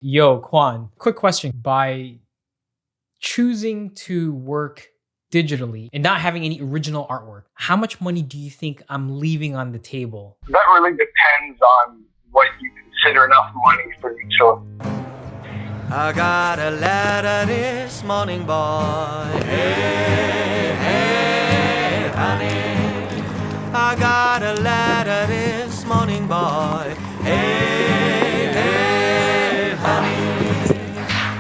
Yo, Kwan, quick question. By choosing to work digitally and not having any original artwork, how much money do you think I'm leaving on the table? That really depends on what you consider enough money for you. So I got a letter this morning, boy. Hey, hey, honey. I got a letter this morning, boy. Hey, hey, honey.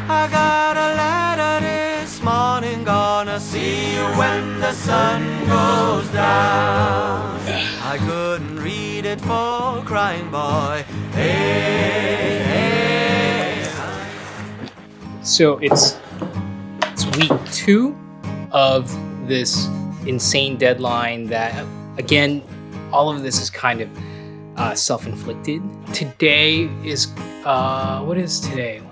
I got a letter this morning, gonna see you when the sun goes down. I couldn't read it for crying, boy. Hey, hey, honey. So it's week 2 of this insane deadline that, again, all of this is kind of self-inflicted. Today is, what is today?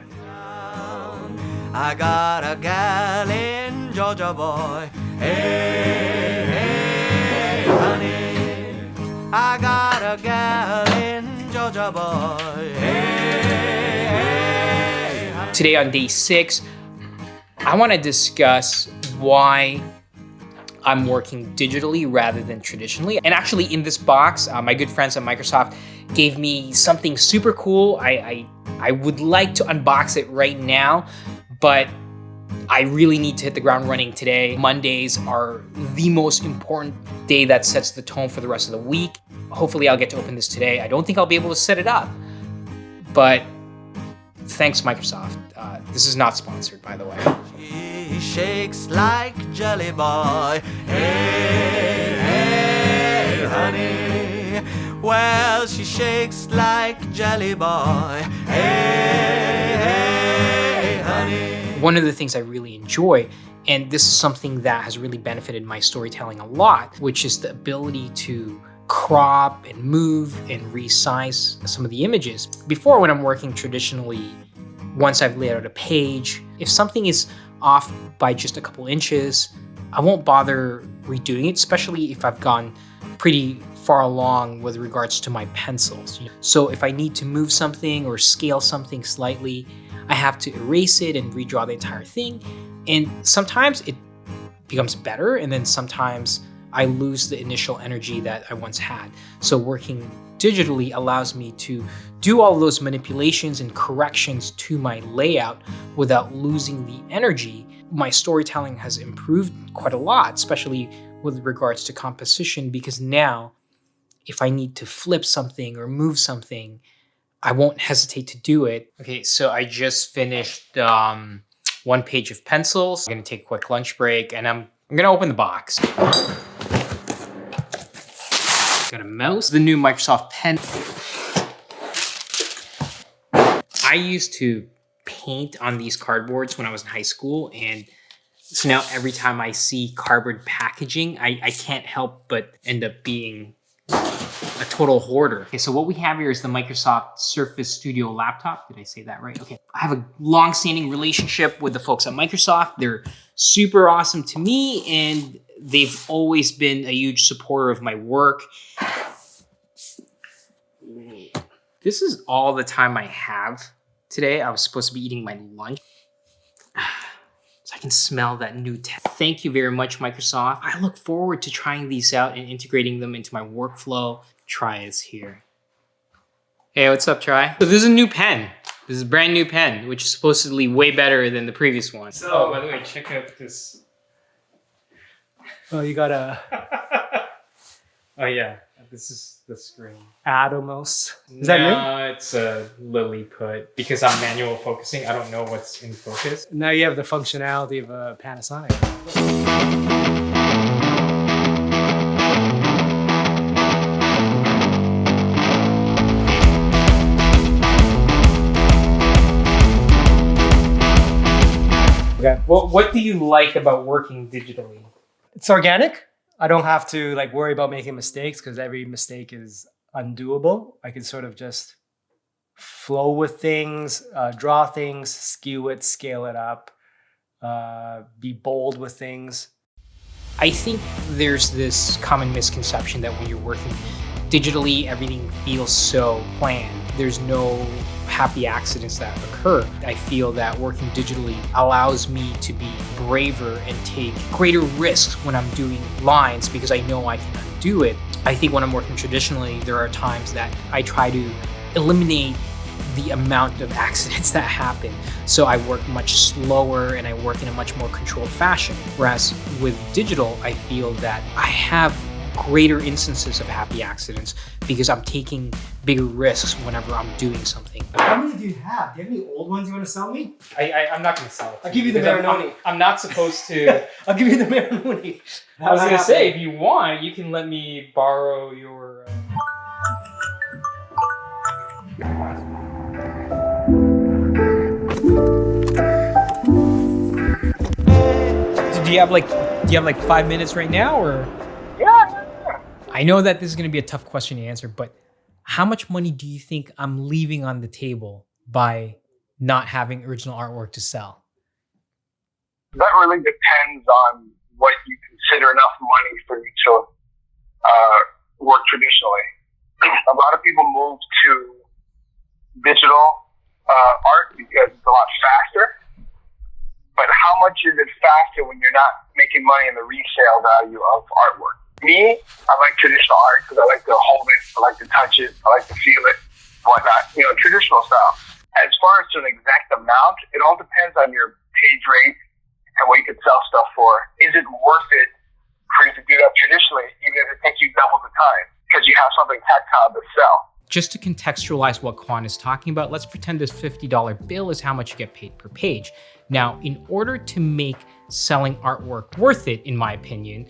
I got a gal in Georgia, boy. Hey, hey, honey. I got a gal in Georgia, boy. Hey, hey, honey. Today on day 6, I want to discuss why I'm working digitally rather than traditionally. And actually in this box, my good friends at Microsoft gave me something super cool. I would like to unbox it right now, but I really need to hit the ground running today. Mondays are the most important day that sets the tone for the rest of the week. Hopefully I'll get to open this today. I don't think I'll be able to set it up, but thanks Microsoft. This is not sponsored, by the way. She shakes like jelly, boy. Hey, hey, honey. Well, she shakes like jelly, boy. Hey, hey, honey. One of the things I really enjoy, and this is something that has really benefited my storytelling a lot, which is the ability to crop and move and resize some of the images. Before, when I'm working traditionally, once I've laid out a page, if something is off by just a couple inches, I won't bother redoing it, especially if I've gone pretty far along with regards to my pencils. So if I need to move something or scale something slightly, I have to erase it and redraw the entire thing. And sometimes it becomes better, and then sometimes I lose the initial energy that I once had. So working digitally allows me to do all those manipulations and corrections to my layout without losing the energy. My storytelling has improved quite a lot, especially with regards to composition, because now if I need to flip something or move something, I won't hesitate to do it. Okay, so I just finished 1 page of pencils. I'm gonna take a quick lunch break and I'm gonna open the box. Got a mouse, the new Microsoft pen. I used to paint on these cardboards when I was in high school, and so now every time I see cardboard packaging, I can't help but end up being a total hoarder. Okay, so what we have here is the Microsoft Surface Studio laptop. Did I say that right? Okay. I have a long-standing relationship with the folks at Microsoft. They're super awesome to me, and they've always been a huge supporter of my work. This is all the time I have today. I was supposed to be eating my lunch. So I can smell that new tech. Thank you very much, Microsoft. I look forward to trying these out and integrating them into my workflow. Try is here. Hey, what's up, Try? So this is a new pen. This is a brand new pen, which is supposedly way better than the previous one. So, by the way, check out this. Oh, you got a Oh yeah, this is the screen. Atomos. Is that new? No, it's a Lilliput. Because I'm manual focusing, I don't know what's in focus. Now you have the functionality of a Panasonic. Okay. Well, what do you like about working digitally? It's organic. I don't have to worry about making mistakes because every mistake is undoable. I can sort of just flow with things, draw things, skew it, scale it up, be bold with things. I think there's this common misconception that when you're working digitally, everything feels so planned. There's no happy accidents that occur. I feel that working digitally allows me to be braver and take greater risks when I'm doing lines because I know I can undo it. I think when I'm working traditionally, there are times that I try to eliminate the amount of accidents that happen. So I work much slower and I work in a much more controlled fashion. Whereas with digital, I feel that I have greater instances of happy accidents because I'm taking bigger risks whenever I'm doing something. How many do you have? Do you have any old ones you want to sell me? I'm not going to sell it. I'll give you the Marinoni. I'm not supposed to. I'll give you the Marinoni. I was going to say, if you want, you can let me borrow your... Do you have like 5 minutes right now, or? Yeah. I know that this is going to be a tough question to answer, but how much money do you think I'm leaving on the table by not having original artwork to sell? That really depends on what you consider enough money for you to work traditionally. A lot of people move to digital art because it's a lot faster. But how much is it faster when you're not making money in the resale value of artwork? Me, I like traditional art because I like to hold it, I like to touch it, I like to feel it, whatnot. Traditional style. As far as to an exact amount, it all depends on your page rate and what you can sell stuff for. Is it worth it for you to do that traditionally, even if it takes you double the time because you have something tactile to sell? Just to contextualize what Quan is talking about, let's pretend this $50 bill is how much you get paid per page. Now, in order to make selling artwork worth it, in my opinion,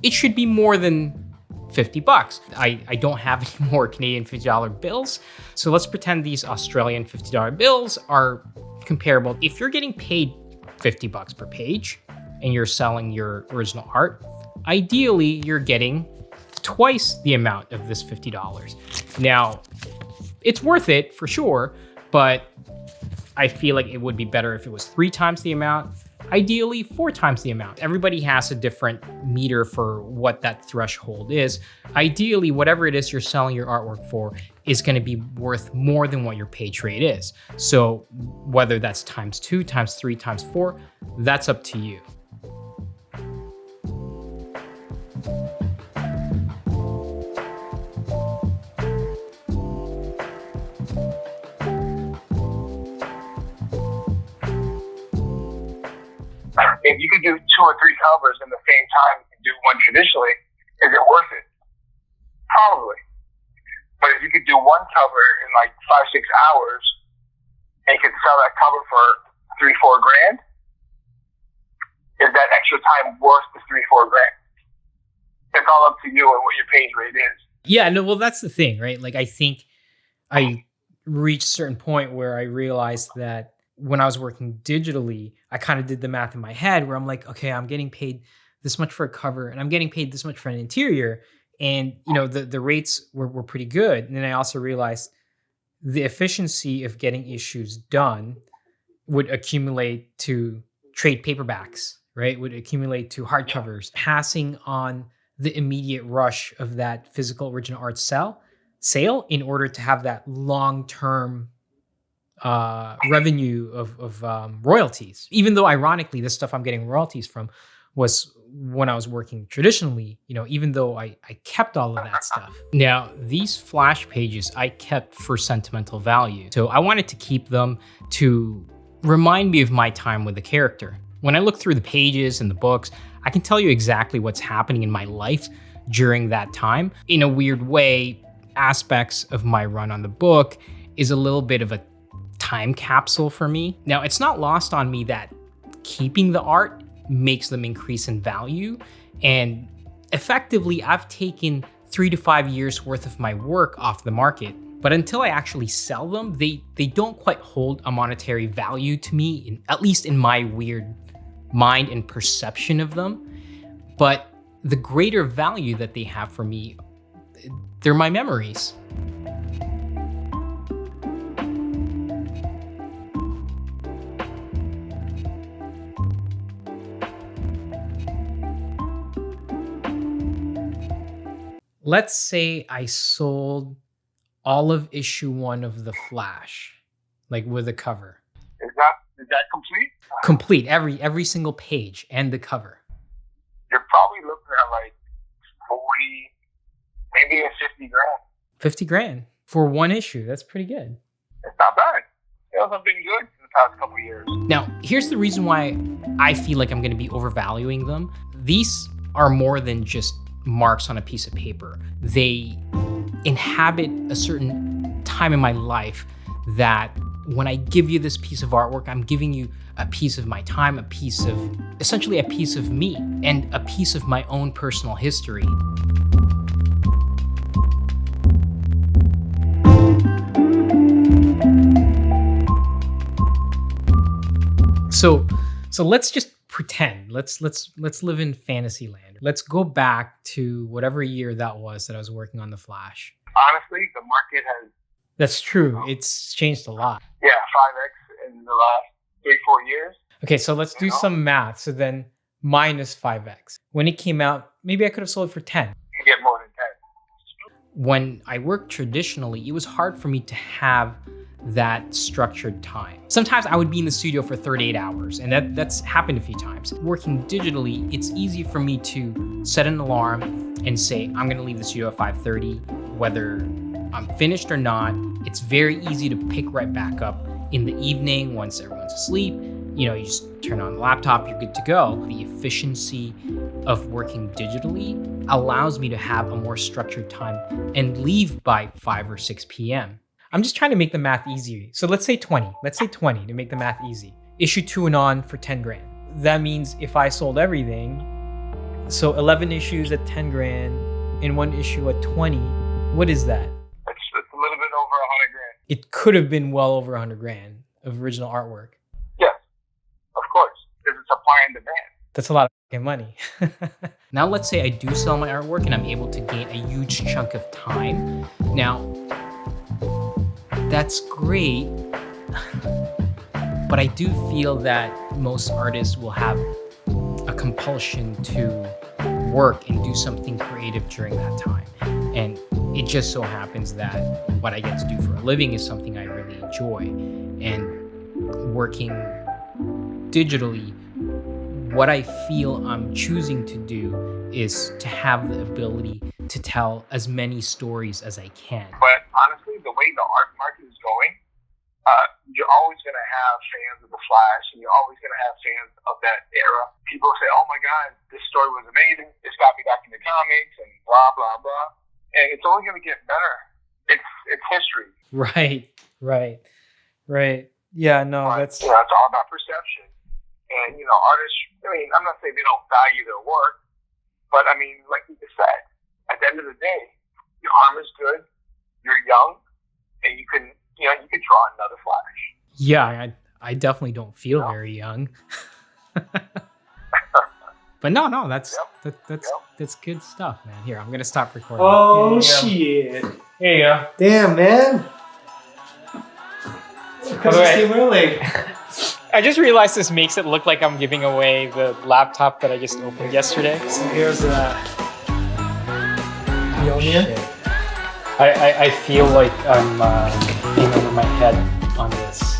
it should be more than $50. I don't have any more Canadian $50 bills, so let's pretend these Australian $50 bills are comparable. If you're getting paid $50 per page and you're selling your original art, ideally you're getting twice the amount of this $50. Now, it's worth it for sure, but I feel like it would be better if it was 3 times the amount, ideally 4 times the amount. Everybody has a different meter for what that threshold is. Ideally, whatever it is you're selling your artwork for is going to be worth more than what your page rate is. So whether that's times 2, times 3, times 4, that's up to you. If you could do 2 or 3 covers in the same time and do one traditionally, is it worth it? Probably. But if you could do one cover in like 5-6 hours and you could sell that cover for $3-4 grand, is that extra time worth the $3-4 grand? It's all up to you and what your page rate is. Yeah, no, well, that's the thing, right? Like, I think I reached a certain point where I realized that when I was working digitally, I kind of did the math in my head where I'm like, okay, I'm getting paid this much for a cover and I'm getting paid this much for an interior. And, the rates were pretty good. And then I also realized the efficiency of getting issues done would accumulate to trade paperbacks, right? Would accumulate to hardcovers, passing on the immediate rush of that physical original art sale in order to have that long-term revenue of royalties. Even though ironically, the stuff I'm getting royalties from was when I was working traditionally, even though I kept all of that stuff. Now, these flash pages I kept for sentimental value. So I wanted to keep them to remind me of my time with the character. When I look through the pages and the books, I can tell you exactly what's happening in my life during that time. In a weird way, aspects of my run on the book is a little bit of a time capsule for me. Now, it's not lost on me that keeping the art makes them increase in value. And effectively, I've taken 3 to 5 years worth of my work off the market. But until I actually sell them, they don't quite hold a monetary value to me, at least in my weird mind and perception of them. But the greater value that they have for me, they're my memories. Let's say I sold all of issue 1 of The Flash like with a cover. Is that complete? Complete, every single page and the cover. You're probably looking at like 40, maybe a 50 grand. 50 grand for one issue. That's pretty good. It's not bad. Sales have been good in the past couple of years. Now, here's the reason why I feel like I'm going to be overvaluing them. These are more than just marks on a piece of paper. They inhabit a certain time in my life that when I give you this piece of artwork, I'm giving you a piece of my time, essentially a piece of me, and a piece of my own personal history. So let's just pretend. Let's live in fantasy land. Let's go back to whatever year that was that I was working on the Flash. Honestly, the market has... That's true. It's changed a lot. Yeah, 5x in the last 3-4 years. Okay, so let's do some math. So then minus 5x. When it came out, maybe I could have sold it for 10. You get more than 10. When I worked traditionally, it was hard for me to have that structured time. Sometimes I would be in the studio for 38 hours, and that's happened a few times. Working digitally, it's easy for me to set an alarm and say, I'm gonna leave the studio at 5:30, whether I'm finished or not. It's very easy to pick right back up in the evening once everyone's asleep. You know, you just turn on the laptop, you're good to go. The efficiency of working digitally allows me to have a more structured time and leave by 5 or 6 p.m. I'm just trying to make the math easier. So let's say 20. Let's say 20 to make the math easy. Issue 2 and on for 10 grand. That means if I sold everything, so 11 issues at 10 grand and one issue at 20, what is that? It's a little bit over 100 grand. It could have been well over 100 grand of original artwork. Yes, of course, because it's supply and demand. That's a lot of fucking money. Now let's say I do sell my artwork and I'm able to gain a huge chunk of time. Now, that's great, but I do feel that most artists will have a compulsion to work and do something creative during that time. And it just so happens that what I get to do for a living is something I really enjoy. And working digitally, what I feel I'm choosing to do is to have the ability to tell as many stories as I can. But honestly, the way the art market is going, you're always going to have fans of The Flash, and you're always going to have fans of that era. People say, oh my God, this story was amazing. It's got me back into comics and blah, blah, blah. And it's only going to get better. It's history. Right. Yeah, no, but, that's... You know, it's all about perception. And, you know, artists, I mean, I'm not saying they don't value their work, but I mean, like you just said, at the end of the day, your arm is good, you're young, and you can draw another Flash. Yeah, I definitely don't feel very young. But no, that's good stuff, man. Here, I'm gonna stop recording. Oh shit! Here you go. Damn, man. Because it's too early. I just realized this makes it look like I'm giving away the laptop that I just opened yesterday. So here's the onion. I feel like I'm being over my head on this.